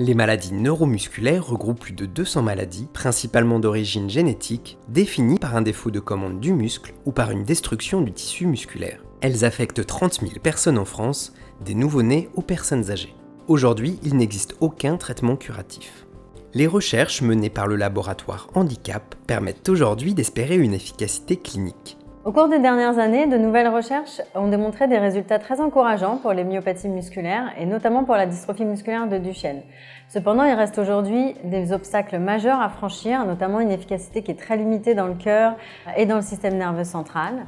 Les maladies neuromusculaires regroupent plus de 200 maladies, principalement d'origine génétique, définies par un défaut de commande du muscle ou par une destruction du tissu musculaire. Elles affectent 30 000 personnes en France, des nouveau-nés aux personnes âgées. Aujourd'hui, il n'existe aucun traitement curatif. Les recherches menées par le laboratoire Handicap permettent aujourd'hui d'espérer une efficacité clinique. Au cours des dernières années, de nouvelles recherches ont démontré des résultats très encourageants pour les myopathies musculaires et notamment pour la dystrophie musculaire de Duchenne. Cependant, il reste aujourd'hui des obstacles majeurs à franchir, notamment une efficacité qui est très limitée dans le cœur et dans le système nerveux central.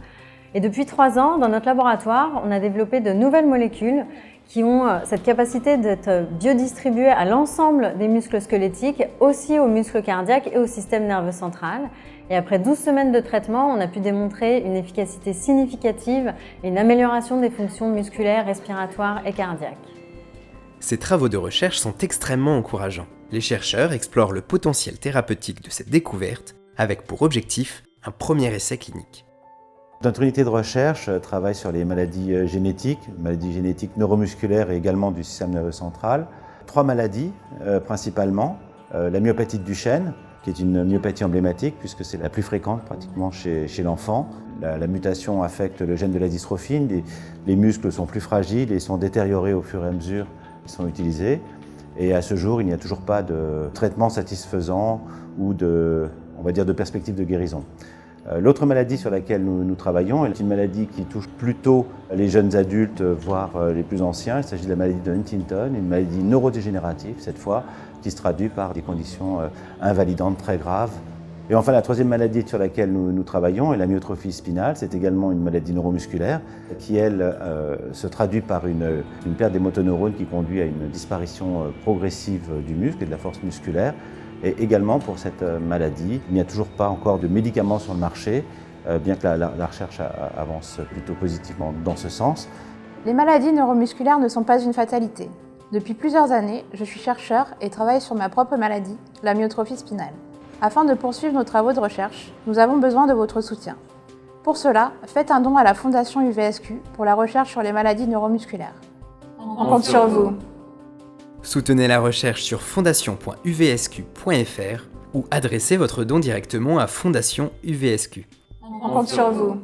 Et depuis 3 ans, dans notre laboratoire, on a développé de nouvelles molécules qui ont cette capacité d'être biodistribuées à l'ensemble des muscles squelettiques, aussi aux muscles cardiaques et au système nerveux central. Et après 12 semaines de traitement, on a pu démontrer une efficacité significative et une amélioration des fonctions musculaires, respiratoires et cardiaques. Ces travaux de recherche sont extrêmement encourageants. Les chercheurs explorent le potentiel thérapeutique de cette découverte avec pour objectif un premier essai clinique. Notre unité de recherche travaille sur les maladies génétiques neuromusculaires et également du système nerveux central. 3 maladies principalement, la myopathie de Duchenne, qui est une myopathie emblématique puisque c'est la plus fréquente pratiquement chez l'enfant. La mutation affecte le gène de la dystrophine, les muscles sont plus fragiles et sont détériorés au fur et à mesure qu'ils sont utilisés. Et à ce jour, il n'y a toujours pas de traitement satisfaisant ou de perspective de guérison. L'autre maladie sur laquelle nous travaillons est une maladie qui touche plutôt les jeunes adultes, voire les plus anciens. Il s'agit de la maladie de Huntington, une maladie neurodégénérative cette fois, qui se traduit par des conditions invalidantes très graves. Et enfin, la troisième maladie sur laquelle nous travaillons est la myotrophie spinale. C'est également une maladie neuromusculaire qui, elle, se traduit par une perte des motoneurones qui conduit à une disparition progressive du muscle et de la force musculaire. Et également pour cette maladie, il n'y a toujours pas encore de médicaments sur le marché, bien que la recherche avance plutôt positivement dans ce sens. Les maladies neuromusculaires ne sont pas une fatalité. Depuis plusieurs années, je suis chercheur et travaille sur ma propre maladie, la myotrophie spinale. Afin de poursuivre nos travaux de recherche, nous avons besoin de votre soutien. Pour cela, faites un don à la Fondation UVSQ pour la recherche sur les maladies neuromusculaires. On compte sur vous. Soutenez la recherche sur fondation.uvsq.fr ou adressez votre don directement à Fondation UVSQ. On compte sur vous.